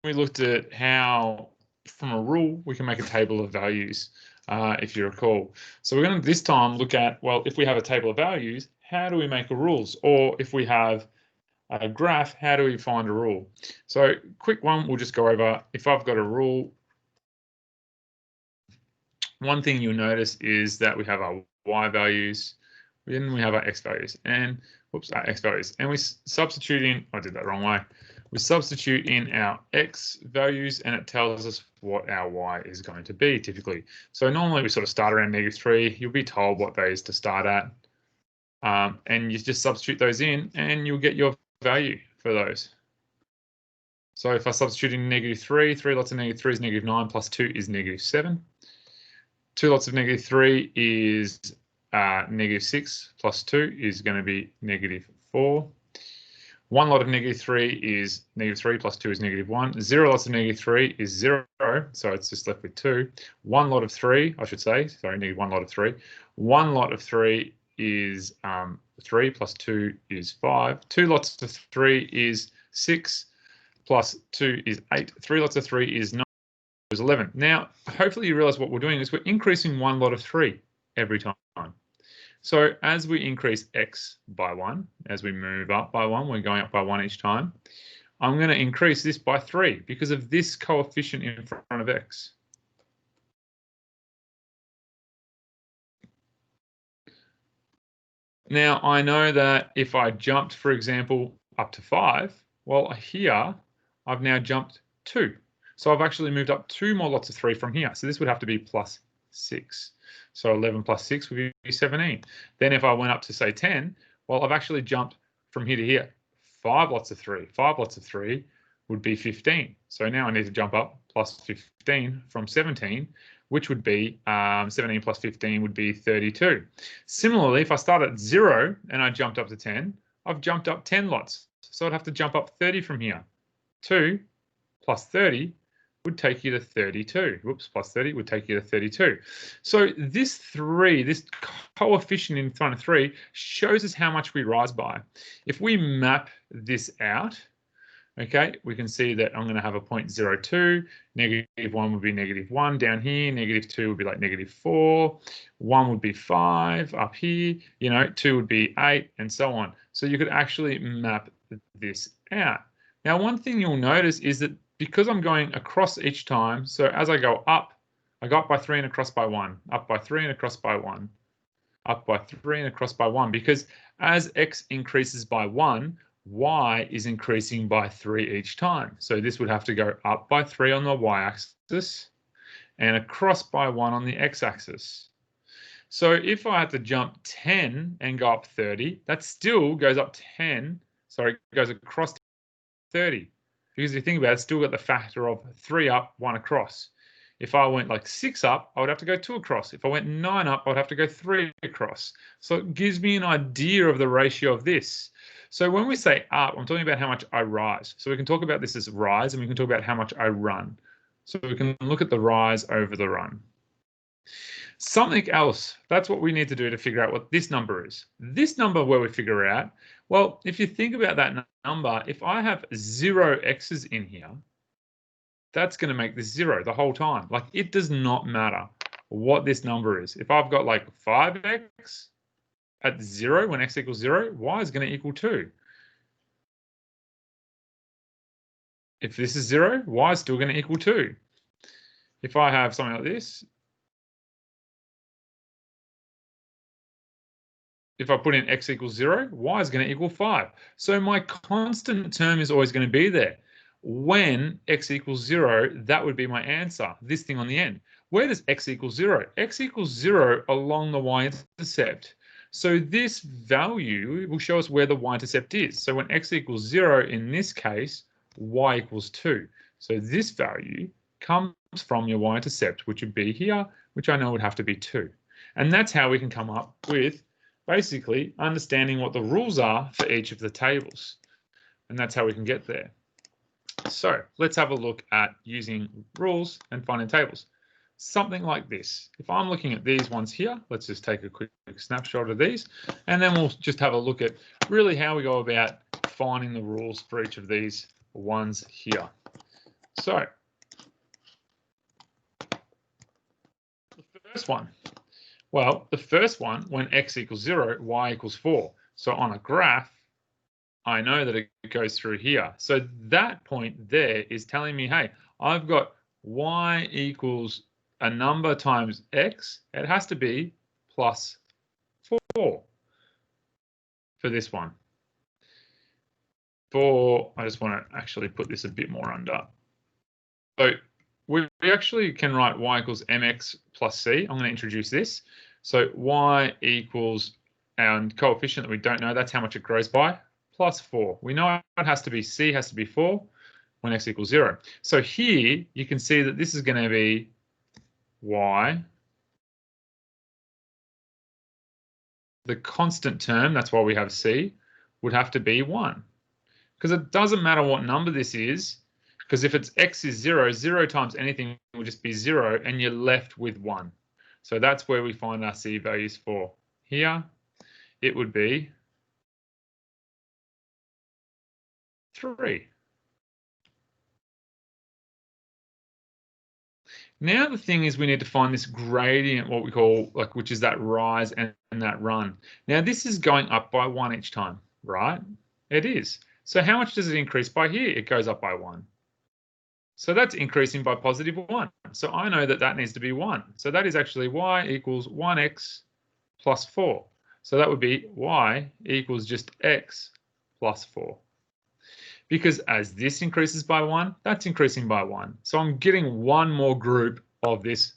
we looked at how from a rule we can make a table of values, if you recall. So we're going to this time look at, well, if we have a table of values, how do we make a rules? Or if we have a graph, how do we find a rule? So quick one, we'll just go over. If I've got a rule, one thing you'll notice is that we have our y values, then we have our x values, and our x values, and we substitute in, I did that wrong way. We substitute in our x values and it tells us what our y is going to be typically. So normally we sort of start around -3. You'll be told what values to start at. And you just substitute those in and you'll get your value for those. So if I substitute in -3, 3 lots of -3 is -9 plus 2 is -7. 2 lots of -3 is -6 plus 2 is going to be -4. 1 lot of -3 is -3 plus 2 is -1. 0 lots of -3 is 0, so it's just left with 2. 1 lot of 3, I should say, sorry, -1 lot of 3. 1 lot of 3 is 3 plus 2 is 5. 2 lots of 3 is 6 plus 2 is 8. 3 lots of 3 is 9, is 11. Now, hopefully you realize what we're doing is we're increasing 1 lot of 3 every time. So as we increase x by 1, as we move up by 1, we're going up by 1 each time. I'm going to increase this by 3 because of this coefficient in front of x. Now, I know that if I jumped, for example, up to 5, well, here I've now jumped 2. So I've actually moved up 2 more lots of 3 from here. So this would have to be plus 6. So 11 plus 6 would be 17. Then if I went up to, say, 10, well, I've actually jumped from here to here. 5 lots of 3. 5 lots of 3 would be 15. So now I need to jump up plus 15 from 17, which would be 17 plus 15 would be 32. Similarly, if I start at 0 and I jumped up to 10, I've jumped up 10 lots. So I'd have to jump up 30 from here. 2 plus 30 would take you to 32. Whoops, plus 30 would take you to 32. So this 3, this coefficient in front of 3, shows us how much we rise by. If we map this out, okay, we can see that I'm going to have a 0.02, -1 would be -1 down here, -2 would be like -4, 1 would be 5 up here, 2 would be 8, and so on. So you could actually map this out. Now, one thing you'll notice is that because I'm going across each time, so as I go up, I go up by 3 and across by 1, up by 3 and across by 1, up by 3 and across by 1, because as x increases by 1, y is increasing by 3 each time. So this would have to go up by 3 on the y-axis and across by 1 on the x-axis. So if I had to jump 10 and go up 30, that still goes up 10, sorry, goes across 30. Because if you think about it, it's still got the factor of 3 up, 1 across. If I went like 6 up, I would have to go 2 across. If I went 9 up, I would have to go 3 across. So it gives me an idea of the ratio of this. So when we say up, I'm talking about how much I rise. So we can talk about this as rise, and we can talk about how much I run. So we can look at the rise over the run. Something else, that's what we need to do to figure out what this number is. This number where we figure out, well, if you think about that number, if I have 0 x's in here, that's going to make this 0 the whole time. Like, it does not matter what this number is. If I've got like 5x at 0, when x equals 0, y is going to equal 2. If this is 0, y is still going to equal 2. If I have something like this, if I put in x equals 0, y is going to equal 5. So my constant term is always going to be there. When x equals 0, that would be my answer, this thing on the end. Where does x equal 0? X equals 0 along the y-intercept. So this value will show us where the y-intercept is. So when x equals 0, in this case, y equals 2. So this value comes from your y-intercept, which would be here, which I know would have to be 2. And that's how we can come up with basically understanding what the rules are for each of the tables. And that's how we can get there. So let's have a look at using rules and finding tables. Something like this. If I'm looking at these ones here, let's just take a quick snapshot of these, and then we'll just have a look at really how we go about finding the rules for each of these ones here. So the first one, well, the first one, when x equals 0, y equals 4. So on a graph, I know that it goes through here. So that point there is telling me, hey, I've got y equals a number times x. It has to be plus 4 for this one. I just want to actually put this a bit more under. So we actually can write y equals mx plus c. I'm going to introduce this. So y equals our coefficient that we don't know, that's how much it grows by, plus 4. We know it has to be c has to be 4 when x equals 0. So here you can see that this is going to be y. The constant term, that's why we have c, would have to be 1. Because it doesn't matter what number this is, because if it's x is 0, 0 times anything will just be 0, and you're left with 1. So that's where we find our c values for. Here, it would be 3. Now the thing is we need to find this gradient, what we call, which is that rise and that run. Now this is going up by 1 each time, right? It is. So how much does it increase by here? It goes up by 1. So that's increasing by positive 1. So I know that that needs to be 1. So that is actually y equals 1x plus 4. So that would be y equals just x plus 4. Because as this increases by 1, that's increasing by 1. So I'm getting one more group of this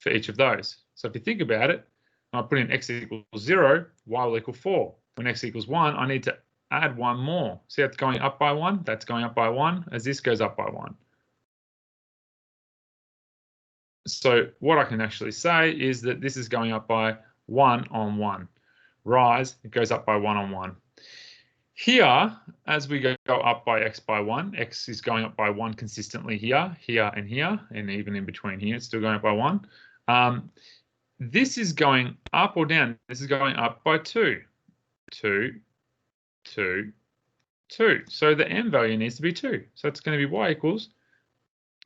for each of those. So if you think about it, I put in x equals 0, y will equal 4. When x equals 1, I need to add one more. See, that's going up by 1, that's going up by 1, as this goes up by 1. So what I can actually say is that this is going up by 1 on 1. Rise, it goes up by 1 on 1. Here, as we go up by x by 1, x is going up by 1 consistently here, here, and here, and even in between here, it's still going up by 1. This is going up or down. This is going up by 2. 2, 2, 2. So the m value needs to be 2. So it's going to be y equals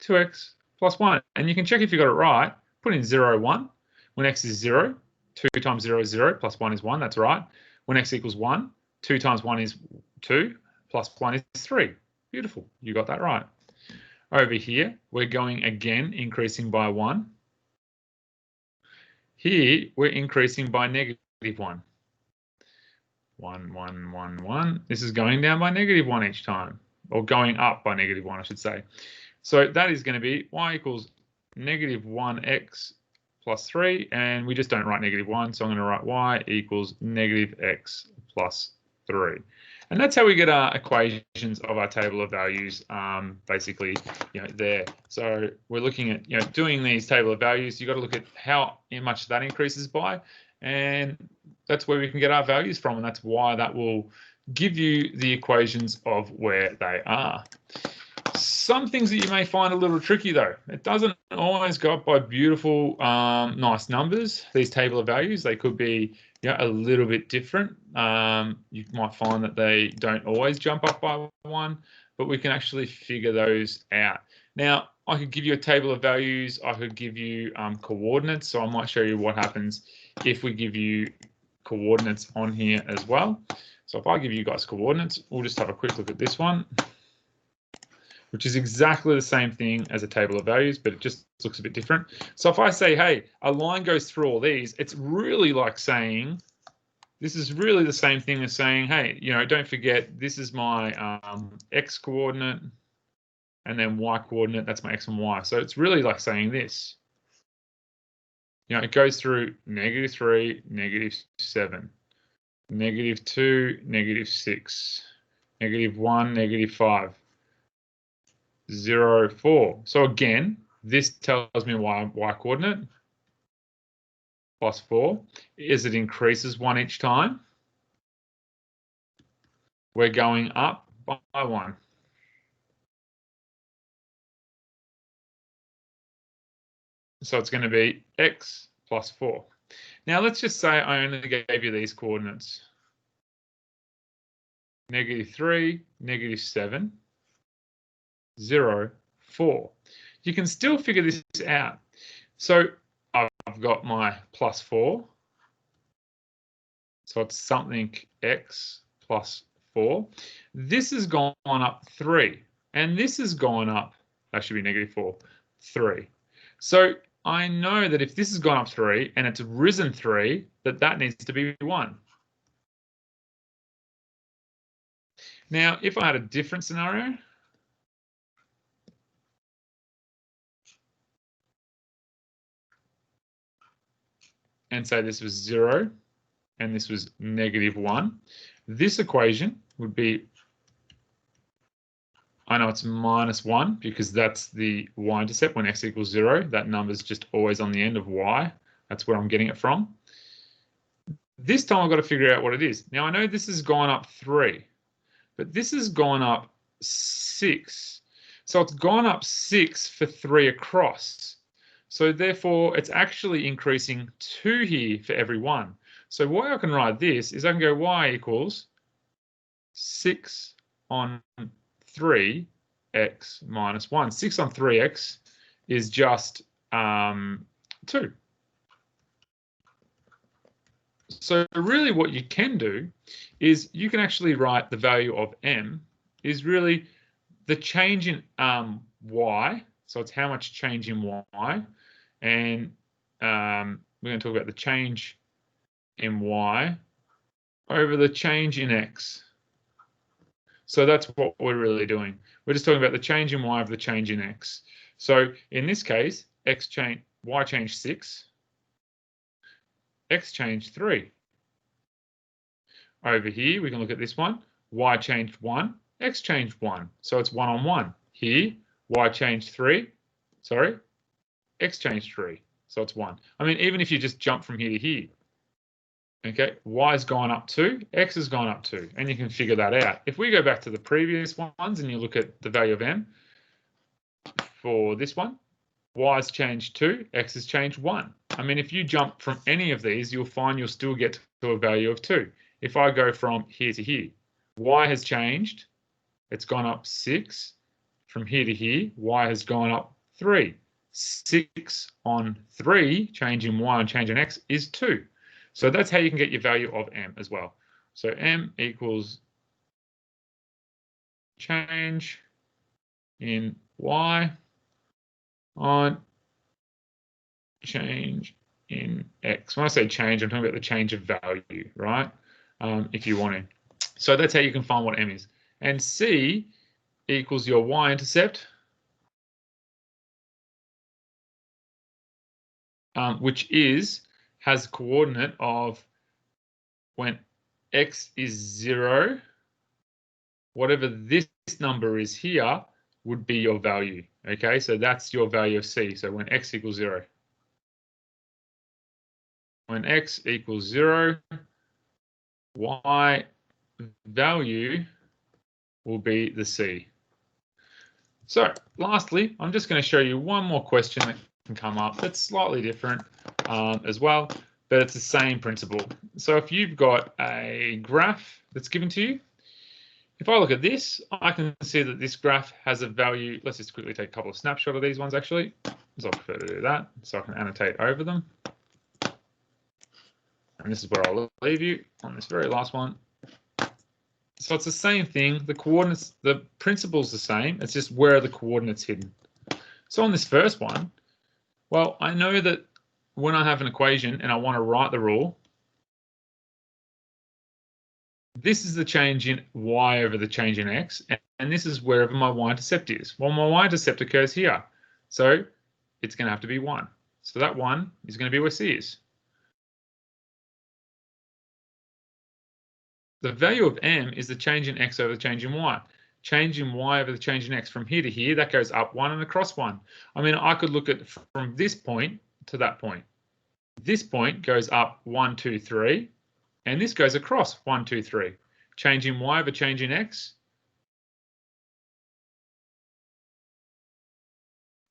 2x plus 1. And you can check if you got it right. Put in 0, 1. When x is 0, 2 times 0 is 0, plus 1 is 1. That's right. When x equals 1, 2 times 1 is 2, plus 1 is 3. Beautiful. You got that right. Over here, we're going again, increasing by 1. Here, we're increasing by negative 1. 1, 1, 1, 1. This is going down by negative 1 each time, or going up by negative 1, I should say. So that is going to be y equals negative 1x plus 3, and we just don't write negative 1, so I'm going to write y equals negative x plus 3. And that's how we get our equations of our table of values, basically, there. So we're looking at, doing these table of values. You've got to look at how much that increases by, and that's where we can get our values from, and that's why that will give you the equations of where they are. Some things that you may find a little tricky, though. It doesn't always go up by beautiful, nice numbers, these table of values. They could be a little bit different. You might find that they don't always jump up by 1, but we can actually figure those out. Now, I could give you a table of values. I could give you coordinates. So I might show you what happens if we give you coordinates on here as well. So if I give you guys coordinates, we'll just have a quick look at this one, which is exactly the same thing as a table of values, but it just looks a bit different. So if I say, hey, a line goes through all these, it's really like saying, this is really the same thing as saying, hey, don't forget, this is my x coordinate, and then y coordinate, that's my x and y. So it's really like saying this. It goes through negative 3, negative 7, negative 2, negative 6, negative 1, negative 5. 0, 4. So again, this tells me y coordinate plus 4 is it increases 1 each time. We're going up by 1. So it's going to be x plus 4. Now let's just say I only gave you these coordinates. Negative 3, negative 7, 0, 4. You can still figure this out. So I've got my plus 4. So it's something x plus 4. This has gone up 3. And this has gone up, that should be negative 4, 3. So I know that if this has gone up 3 and it's risen 3, that needs to be 1. Now, if I had a different scenario, and say this was 0 and this was negative 1, this equation would be, I know it's minus 1 because that's the y-intercept when x equals 0. That number is just always on the end of y. That's where I'm getting it from. This time I've got to figure out what it is. Now I know this has gone up 3, but this has gone up 6. So it's gone up 6 for 3 across. So therefore, it's actually increasing 2 here for every 1. So the way I can write this is I can go y equals 6 on 3x minus 1. 6 on 3x is just 2. So really what you can do is you can actually write the value of m is really the change in y. So it's how much change in y. And we're going to talk about the change in y over the change in x. So that's what we're really doing. We're just talking about the change in y over the change in x. So in this case, y changed 6, x changed 3. Over here, we can look at this one. Y changed 1, x changed 1. So it's 1 on 1. Here, y changed 3. Sorry, x changed 3. So it's 1. I mean, even if you just jump from here to here, okay, y has gone up 2, x has gone up 2, and you can figure that out. If we go back to the previous ones and you look at the value of m for this one, y has changed 2, x has changed 1. I mean, if you jump from any of these, you'll find you'll still get to a value of 2. If I go from here to here, y has changed, it's gone up 6. From here to here, y has gone up 3. 6 on 3, change in y and change in x, is 2. So that's how you can get your value of m as well. So m equals change in y on change in x. When I say change, I'm talking about the change of value, right? If you want to. So that's how you can find what m is. And c equals your y-intercept, which has coordinate of when x is 0, whatever this number is here would be your value. Okay, so that's your value of c. So when x equals 0. When x equals 0, y value will be the c. So lastly, I'm just going to show you one more question that can come up that's slightly different as well, but it's the same principle. So if you've got a graph that's given to you, if I look at this, I can see that this graph has a value. Let's just quickly take a couple of snapshots of these ones actually, because I prefer to do that, so I can annotate over them. And this is where I'll leave you on this very last one. So it's the same thing. The coordinates, the principle's the same. It's just where are the coordinates hidden. So on this first one, well, I know that when I have an equation and I want to write the rule, this is the change in y over the change in x, and this is wherever my y-intercept is. Well, my y-intercept occurs here, so it's going to have to be 1. So that 1 is going to be where c is. The value of m is the change in x over the change in y. Change in y over the change in x. From here to here, that goes up 1 and across 1. I mean, I could look at from this point to that point. This point goes up 1, 2, 3, and this goes across 1, 2, 3. Change in y over change in x.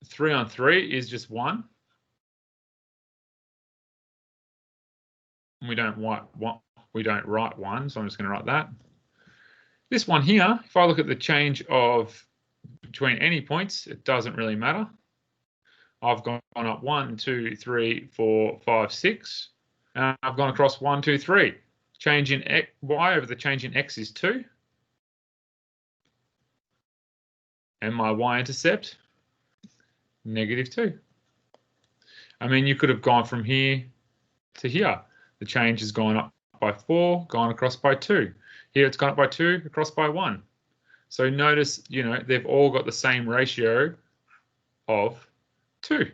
3 on 3 is just 1. And we don't write 1, so I'm just going to write that. This one here, if I look at the change of between any points, it doesn't really matter. I've gone up 1, 2, 3, 4, 5, 6. And I've gone across 1, 2, 3. Change in y over the change in x is 2. And my y-intercept, -2. I mean, you could have gone from here to here. The change has gone up by 4, gone across by 2. Here it's gone up by 2, across by 1. So notice, you know, they've all got the same ratio of 2.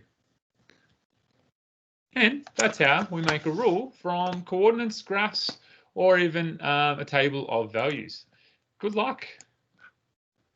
And that's how we make a rule from coordinates, graphs, or even a table of values. Good luck.